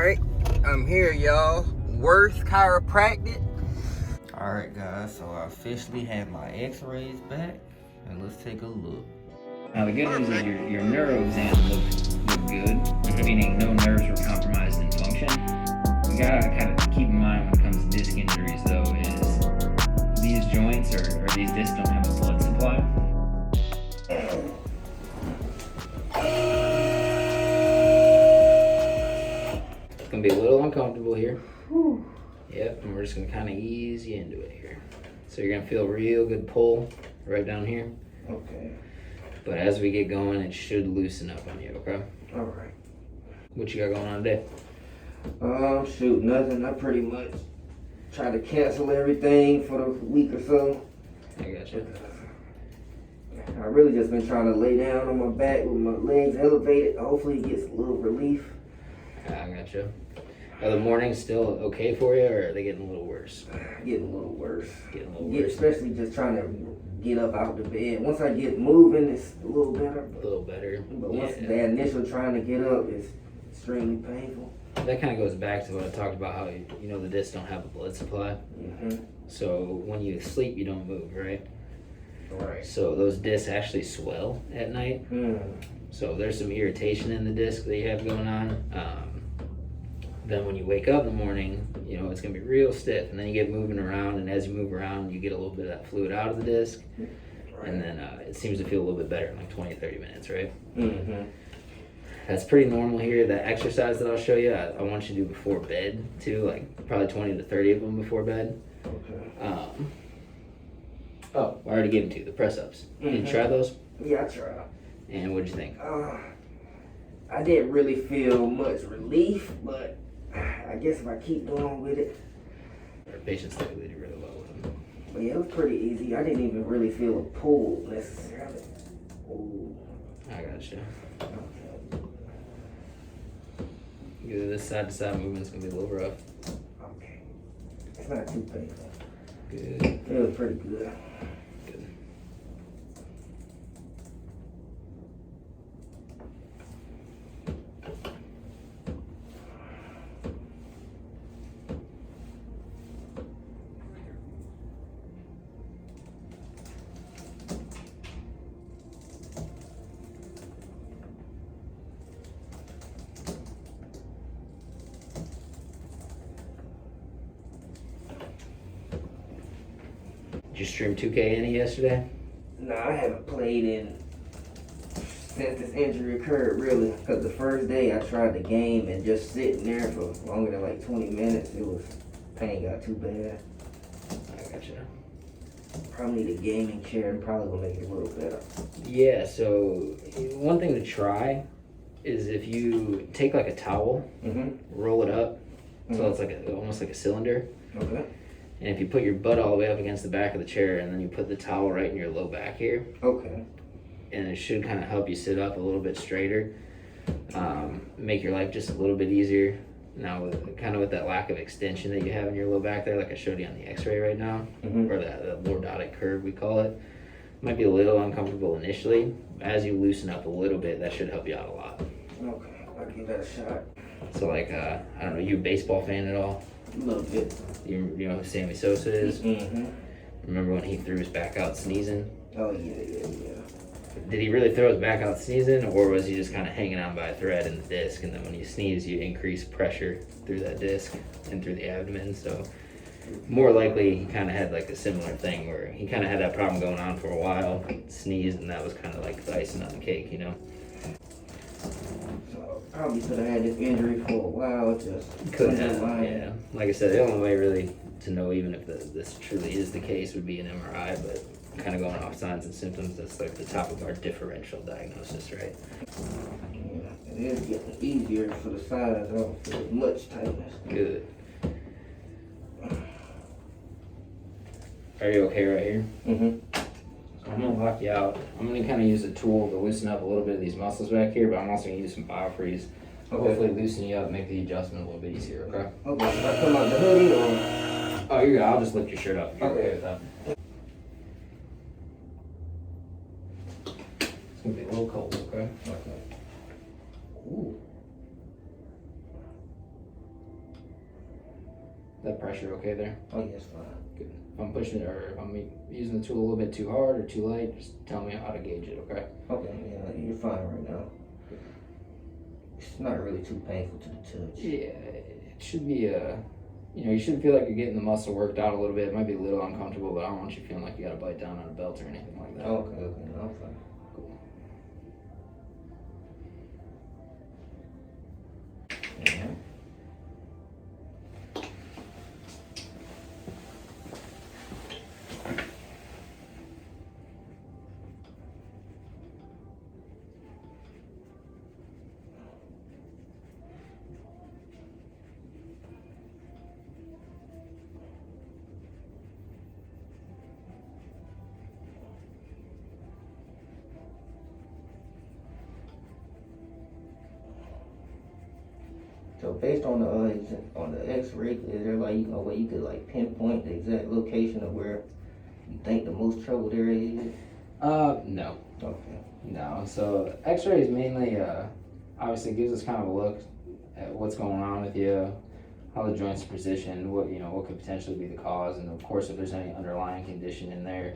Alright, I'm here, y'all. Wirth Chiropractic. Alright guys, so I officially have my x-rays back, and let's take a look. Now the good news is your neuro exam looked good, meaning no nerves were compromised in function. You gotta kind of keep in mind when it comes to disc injuries though is these joints or these discs don't have a blood supply. It's gonna be a little uncomfortable here. Whew. Yep, and we're just gonna kind of ease you into it here. So you're gonna feel a real good pull right down here. Okay. But as we get going, it should loosen up on you, okay? Alright. What you got going on today? Shoot, nothing. I pretty much try to cancel everything for the week or so. I got you. I really just been trying to lay down on my back with my legs elevated. Hopefully it gets a little relief. I got you. Are the mornings still okay for you, or are they getting a little worse? Getting a little worse. Getting a little worse. Especially just trying to get up out the bed. Once I get moving, it's a little better. A little better. But once the initial trying to get up is extremely painful. That kind of goes back to what I talked about, how you know the discs don't have a blood supply. Mm-hmm. So when you sleep, you don't move, right? Right. So those discs actually swell at night. So if there's some irritation in the disc that you have going on, then when you wake up in the morning, you know, it's gonna be real stiff, and then you get moving around, and as you move around, you get a little bit of that fluid out of the disc, and then it seems to feel a little bit better in like 20 or 30 minutes, right? Mm-hmm. That's pretty normal here. That exercise that I'll show you, I want you to do before bed too, like probably 20 to 30 of them before bed. Okay. I already gave them to you, the press-ups. Did you try those? Yeah, I tried. And what'd you think? I didn't really feel much relief, but I guess if I keep going with it. Our patients typically do really well with them. But yeah, it was pretty easy. I didn't even really feel a pull necessarily. Ooh. I gotcha. Okay. Either this side-to-side movement's gonna be a little rough. Okay. It's not too painful. Good. It was pretty good. Good. Did you stream 2K any yesterday? No, I haven't played since this injury occurred, really. Because the first day I tried the game and just sitting there for longer than like 20 minutes, pain got too bad. I gotcha. Probably need a gaming chair and probably will make it a little better. Yeah, so one thing to try is if you take like a towel, roll it up, so it's like almost like a cylinder. Okay. And if you put your butt all the way up against the back of the chair and then you put the towel right in your low back here. Okay. And it should kind of help you sit up a little bit straighter, make your life just a little bit easier. Now, with that lack of extension that you have in your low back there, like I showed you on the x-ray right now, or that lordotic curve we call it, might be a little uncomfortable initially. As you loosen up a little bit, that should help you out a lot. Okay, I'll give that a shot. So like, I don't know, you a baseball fan at all? A little bit. You know who Sammy Sosa is? Remember when he threw his back out sneezing? Oh, yeah. Did he really throw his back out sneezing, or was he just kind of hanging on by a thread in the disc, and then when you sneeze, you increase pressure through that disc and through the abdomen? So more likely he kind of had like a similar thing where he kind of had that problem going on for a while, sneezed, and that was kind of like the icing on the cake, you know? So probably could have had this injury for a while. Just could have, yeah. Like I said, the only way really to know even if this truly is the case would be an MRI, but kind of going off signs and symptoms, that's like the top of our differential diagnosis, right? Yeah, it is getting easier for the sides. I don't feel as much tightness. Good. Are you okay right here? So I'm gonna lock you out. I'm gonna kind of use a tool to loosen up a little bit of these muscles back here, but I'm also gonna use some biofreeze. Hopefully loosen you up, make the adjustment a little bit easier, okay? Okay, should I come out the hoodie or? Oh, you're good. I'll just lift your shirt up if you're okay with that. It's gonna be a little cold, okay? Okay. Ooh. That pressure okay there? Oh, yes, fine. Good. If I'm pushing it or if I'm using the tool a little bit too hard or too light, just tell me how to gauge it, okay? Okay, yeah, you're fine right now. It's not really too painful to the touch. Yeah, it should be you know, you shouldn't feel like you're getting the muscle worked out a little bit. It might be a little uncomfortable, but I don't want you feeling like you gotta bite down on a belt or anything like that. Okay, no, I'm fine. Cool. Yeah. So based on the X-ray, is there like a way you could like pinpoint the exact location of where you think the most troubled area is? No. Okay. No. So X-ray is mainly obviously gives us kind of a look at what's going on with you, how the joints are positioned, what what could potentially be the cause, and of course if there's any underlying condition in there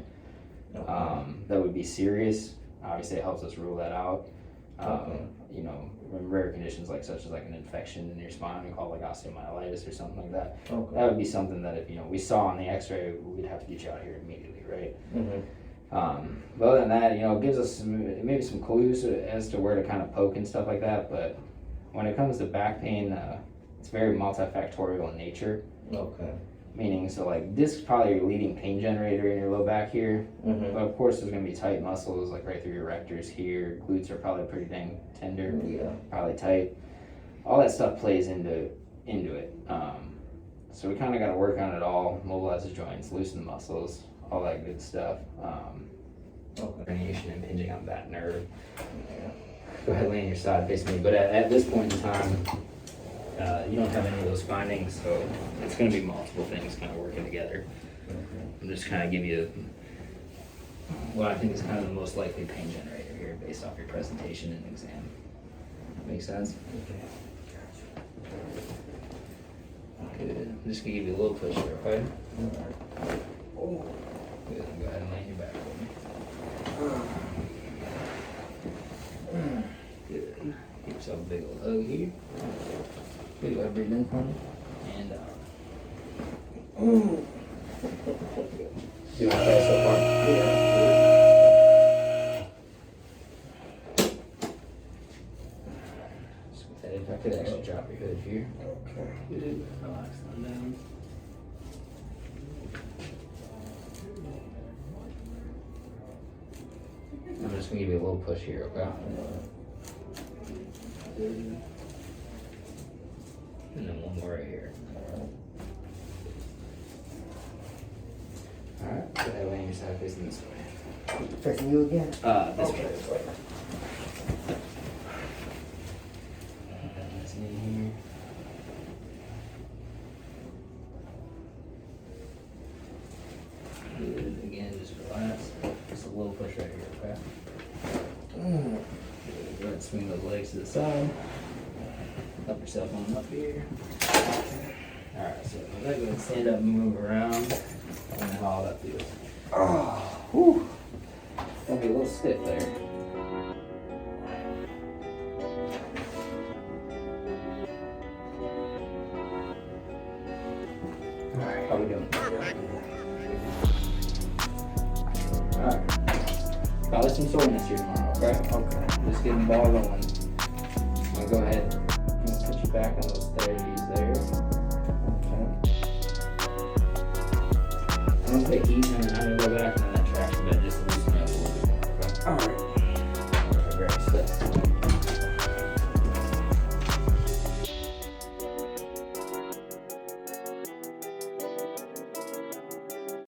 that would be serious, obviously it helps us rule that out. You know, rare conditions such as an infection in your spine, we call it like osteomyelitis or something like that. Okay. That would be something that if we saw on the X-ray, we'd have to get you out here immediately, right? Mm-hmm. But other than that, it gives us maybe some clues as to where to kind of poke and stuff like that. But when it comes to back pain, it's very multifactorial in nature. Okay. Meaning, so this is probably your leading pain generator in your low back here. Mm-hmm. But of course, there's going to be tight muscles right through your rectors here. Glutes are probably pretty dang tender. Yeah. Probably tight. All that stuff plays into it. So we kind of got to work on it all, mobilize the joints, loosen the muscles, all that good stuff. Okay. Herniation impinging on that nerve. Yeah. Go ahead, lay on your side, face me. But at this point in time, you don't have any of those findings, so it's going to be multiple things kind of working together. Okay. I'm just kind of give you what I think is kind of the most likely pain generator here based off your presentation and exam. Make sense? Okay. Good. I'm just going to give you a little push here, okay? Alright. Oh. Good. Go ahead and lay on your back for me. Good. Give yourself a big old hug here. Good. Go ahead and breathe in for me. And out. Doing okay so far? Yeah. If I could actually drop your hood here. Okay. Good. Relax on down. I'm just gonna give you a little push here, okay? Good. And then one more right here. Alright, go ahead, lay on your side facing this way. Facing you again? This Okay. way. Nice knee here. Good. Again, just relax. Just a little push right here, okay? Good. Go ahead and swing those legs to the side. Help yourself on up here. Alright, so go ahead and stand up and move around. And then how that feels. Oh, whew. Gonna be a little stiff there. Alright, how we doing? Alright. Probably some soreness here tomorrow, okay? Okay. Just getting the ball going. I'm gonna go ahead and put you back on those therapies there. Okay. I'm gonna take easy on how to go back now.